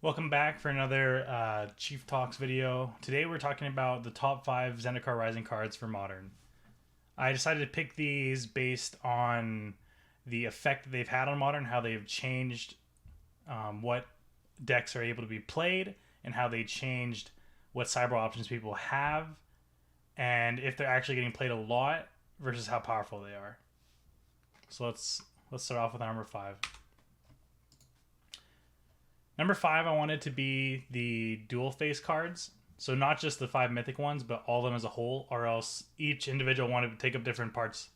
Welcome back for another Chief Talks video. Today we're talking about the top 5 Zendikar Rising cards for Modern. I decided to pick these based on the effect that they've had on Modern, how they've changed what decks are able to be played, and how they changed what cyber options people have, and if they're actually getting played a lot versus how powerful they are. So let's start off with number 5. Number 5, I wanted to be the dual face cards. So not just the 5 mythic ones, but all of them as a whole, or else each individual wanted to take up different parts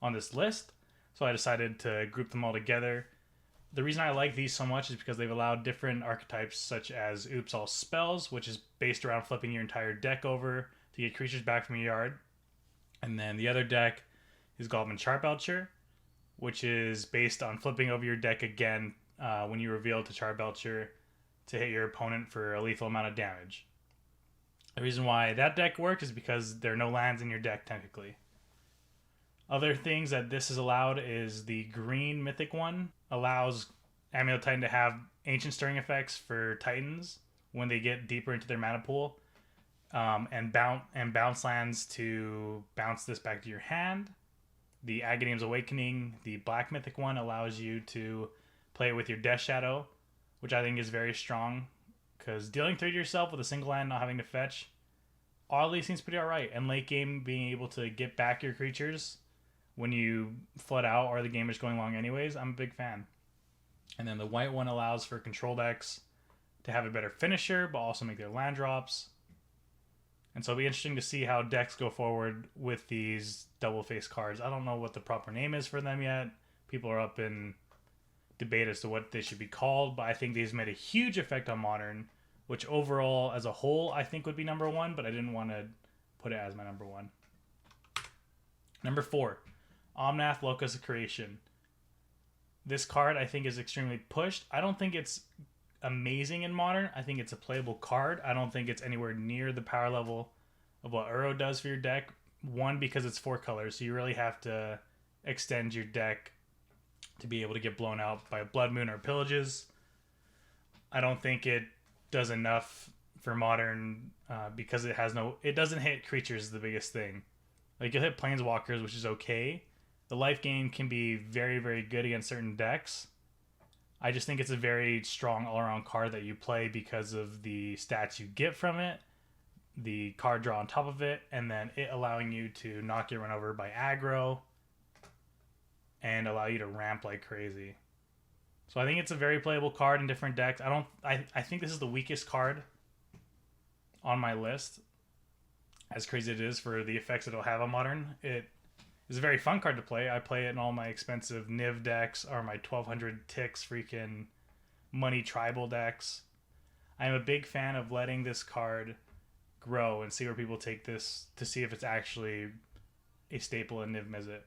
on this list. So I decided to group them all together. The reason I like these so much is because they've allowed different archetypes such as Oops All Spells, which is based around flipping your entire deck over to get creatures back from your yard. And then the other deck is Goblin Charbelcher, which is based on flipping over your deck again when you reveal to Charbelcher to hit your opponent for a lethal amount of damage. The reason why that deck works is because there are no lands in your deck technically. Other things that this is allowed is the green mythic one allows Amulet Titan to have ancient stirring effects for Titans when they get deeper into their mana pool, and bounce lands to bounce this back to your hand. The Aghanim Awakening, the black mythic one, allows you to play it with your Death Shadow, which I think is very strong, because dealing 3 to yourself with a single land, not having to fetch, oddly seems pretty alright. And late game, being able to get back your creatures when you flood out or the game is going long anyways, I'm a big fan. And then the white one allows for control decks to have a better finisher, but also make their land drops. And so it'll be interesting to see how decks go forward with these double face cards. I don't know what the proper name is for them yet. People are up in debate as to what they should be called, but I think these made a huge effect on Modern, which overall as a whole I think would be number 1, but I didn't want to put it as my number 1. Number 4, Omnath, Locus of Creation. This card I think is extremely pushed. I don't think it's amazing in Modern. I think it's a playable card. I don't think it's anywhere near the power level of what Uro does for your deck. One, because it's 4 colors, so you really have to extend your deck to be able to get blown out by Blood Moon or Pillages. I don't think it does enough for Modern because it doesn't hit creatures is the biggest thing. Like, you'll hit Planeswalkers, which is okay. The life gain can be very, very good against certain decks. I just think it's a very strong all-around card that you play because of the stats you get from it, the card draw on top of it, and then it allowing you to not get run over by aggro and allow you to ramp like crazy. So I think it's a very playable card in different decks. I think this is the weakest card on my list, as crazy it is for the effects it'll have on Modern. It is a very fun card to play. I play it in all my expensive Niv decks or my 1200 ticks freaking money tribal decks. I'm a big fan of letting this card grow and see where people take this to see if it's actually a staple in Niv Mizzet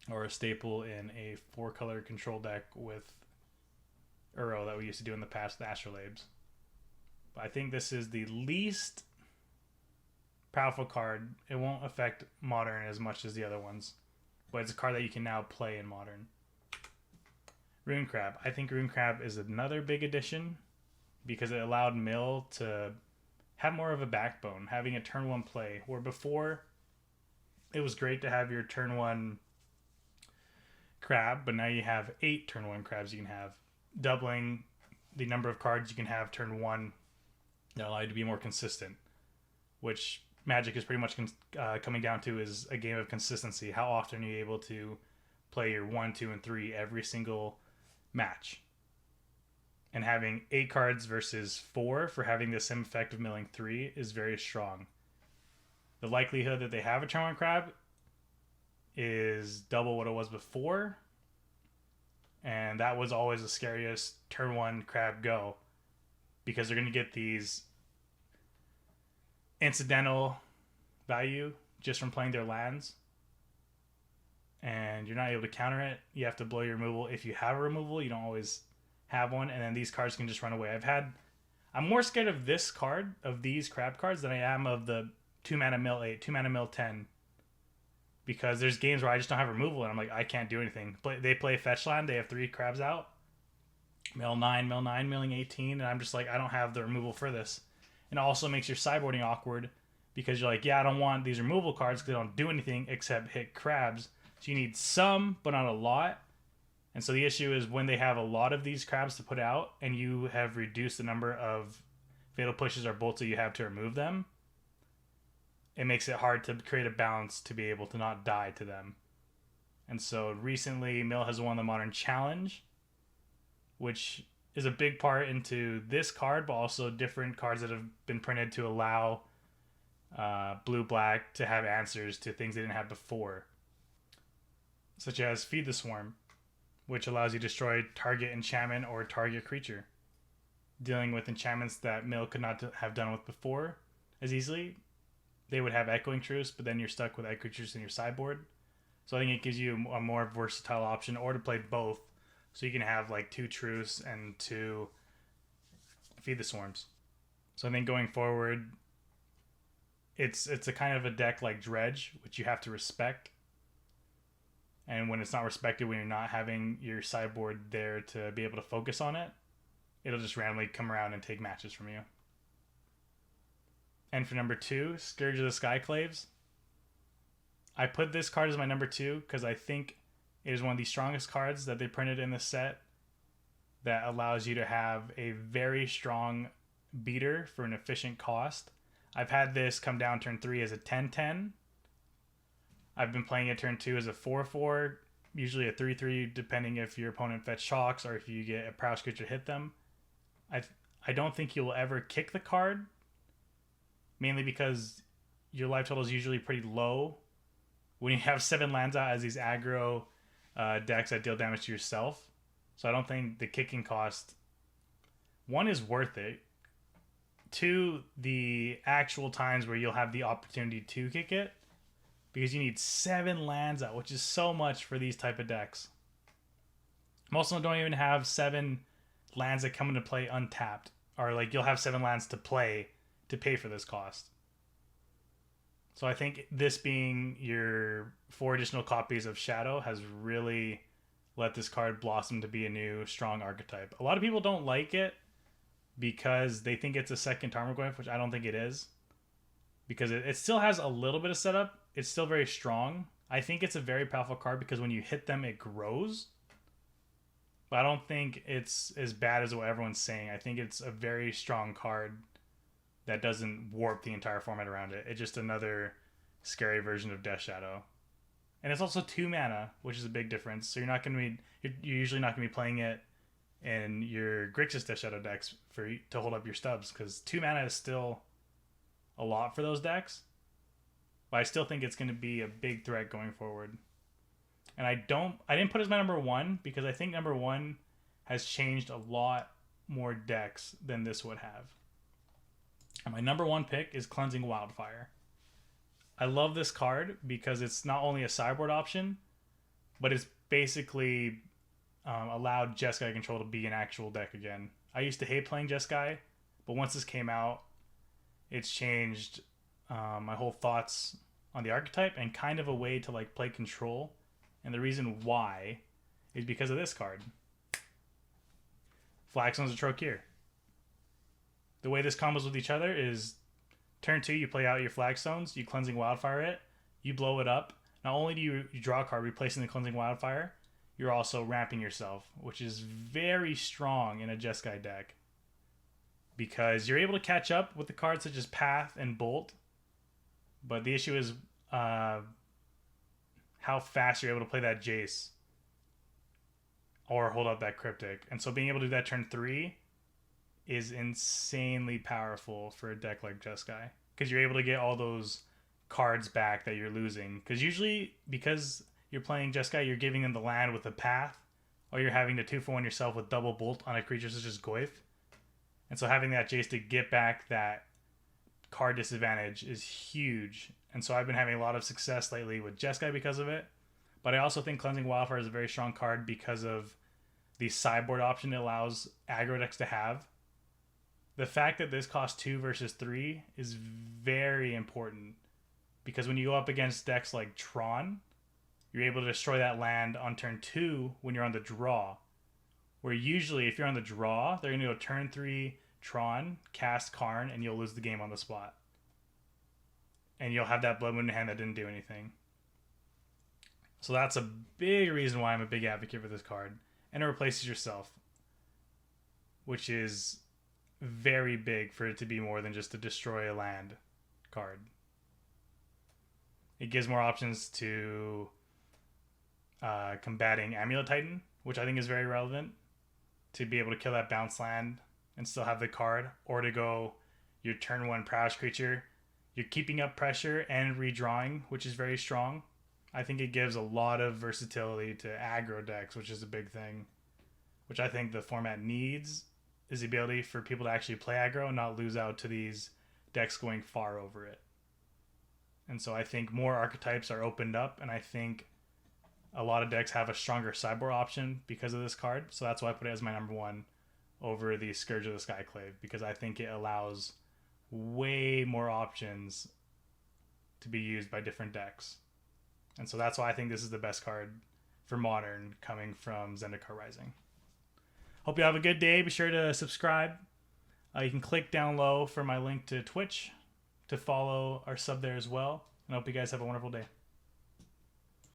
or a staple in a 4-color control deck with Uro that we used to do in the past with Astrolabes. But I think this is the least powerful card. It won't affect Modern as much as the other ones, but it's a card that you can now play in Modern. Rune Crab. I think Rune Crab is another big addition because it allowed Mill to have more of a backbone, having a turn 1 play, where before it was great to have your turn 1 crab, but now you have 8 turn 1 crabs you can have, doubling the number of cards you can have turn 1 that allow you to be more consistent, which Magic is pretty much coming down to is a game of consistency. How often are you able to play your 1, 2, and 3 every single match? And having 8 cards versus 4 for having the same effect of milling 3 is very strong. The likelihood that they have a turn 1 crab is double what it was before, and that was always the scariest turn 1 crab go, because they're going to get these incidental value just from playing their lands, and you're not able to counter it. You have to blow your removal. If you have a removal, you don't always have one, and then these cards can just run away. I'm more scared of this card, of these crab cards, than I am of the 2 mana mill 8, 2 mana mill 10, because there's games where I just don't have removal and I'm like, I can't do anything. They play fetch land, they have 3 crabs out. mill 9, milling 18, and I'm just like, I don't have the removal for this. And it also makes your sideboarding awkward because you're like, yeah, I don't want these removal cards because they don't do anything except hit crabs. So you need some, but not a lot. And so the issue is when they have a lot of these crabs to put out and you have reduced the number of fatal pushes or bolts that you have to remove them, it makes it hard to create a balance to be able to not die to them. And so recently, Mill has won the Modern Challenge, which is a big part into this card, but also different cards that have been printed to allow blue-black to have answers to things they didn't have before. Such as Feed the Swarm, which allows you to destroy target enchantment or target creature, dealing with enchantments that Mill could not have done with before as easily. They would have Echoing Truce, but then you're stuck with Echoing Truce in your sideboard. So I think it gives you a more versatile option, or to play both, so you can have like 2 Truce and 2 Feed the Swarms. So I think going forward, it's a kind of a deck like Dredge, which you have to respect. And when it's not respected, when you're not having your sideboard there to be able to focus on it, it'll just randomly come around and take matches from you. And for number 2, Scourge of the Skyclaves. I put this card as my number 2 because I think it is one of the strongest cards that they printed in the set that allows you to have a very strong beater for an efficient cost. I've had this come down turn 3 as a 10-10. I've been playing it turn 2 as a 4-4, usually a 3-3, depending if your opponent fetch shocks or if you get a prowess creature to hit them. I don't think you'll ever kick the card, mainly because your life total is usually pretty low when you have 7 lands out as these aggro decks that deal damage to yourself. So I don't think the kicking cost, 1, is worth it. 2, the actual times where you'll have the opportunity to kick it, because you need 7 lands out, which is so much for these type of decks. Most of them don't even have 7 lands that come into play untapped, or like you'll have 7 lands to play to pay for this cost. So I think this being your 4 additional copies of Shadow has really let this card blossom to be a new strong archetype. A lot of people don't like it because they think it's a second Tarmogoyf, which I don't think it is. Because it still has a little bit of setup. It's still very strong. I think it's a very powerful card because when you hit them, it grows. But I don't think it's as bad as what everyone's saying. I think it's a very strong card that doesn't warp the entire format around it. It's just another scary version of Death Shadow. And it's also 2 mana, which is a big difference. So you're usually not going to be playing it in your Grixis Death Shadow decks to hold up your stubs, because 2 mana is still a lot for those decks. But I still think it's going to be a big threat going forward. And I didn't put it as my number 1 because I think number 1 has changed a lot more decks than this would have. And my number 1 pick is Cleansing Wildfire. I love this card because it's not only a sideboard option, but it's basically allowed Jeskai control to be an actual deck again. I used to hate playing Jeskai, but once this came out, it's changed my whole thoughts on the archetype and kind of a way to like play control. And the reason why is because of this card. Flagstone's a Trokir. The way this combos with each other is turn 2, you play out your Flagstones, you Cleansing Wildfire it, you blow it up. Not only do you draw a card replacing the Cleansing Wildfire, you're also ramping yourself, which is very strong in a Jeskai deck. Because you're able to catch up with the cards such as Path and Bolt, but the issue is how fast you're able to play that Jace or hold up that Cryptic. And so being able to do that turn 3 is insanely powerful for a deck like Jeskai, because you're able to get all those cards back that you're losing. Because usually, because you're playing Jeskai, you're giving them the land with a Path, or you're having to 2-for-1 yourself with double Bolt on a creature such as Goyf. And so having that Jace to get back that card disadvantage is huge. And so I've been having a lot of success lately with Jeskai because of it. But I also think Cleansing Wildfire is a very strong card because of the sideboard option it allows aggro decks to have. The fact that this costs 2 versus 3 is very important, because when you go up against decks like Tron, you're able to destroy that land on turn 2 when you're on the draw. Where usually if you're on the draw, they're going to go turn 3 Tron, cast Karn, and you'll lose the game on the spot. And you'll have that Blood Moon in hand that didn't do anything. So that's a big reason why I'm a big advocate for this card. And it replaces yourself, which is very big for it to be more than just a destroy a land card. It gives more options to combating Amulet Titan, which I think is very relevant, to be able to kill that bounce land and still have the card, or to go your turn 1 prowess creature. You're keeping up pressure and redrawing, which is very strong. I think it gives a lot of versatility to aggro decks, which is a big thing, which I think the format needs, is the ability for people to actually play aggro and not lose out to these decks going far over it. And so I think more archetypes are opened up, and I think a lot of decks have a stronger sideboard option because of this card. So that's why I put it as my number 1 over the Scourge of the Skyclave, because I think it allows way more options to be used by different decks. And so that's why I think this is the best card for Modern coming from Zendikar Rising. Hope you have a good day. Be sure to subscribe. You can click down low for my link to Twitch to follow our sub there as well. And I hope you guys have a wonderful day.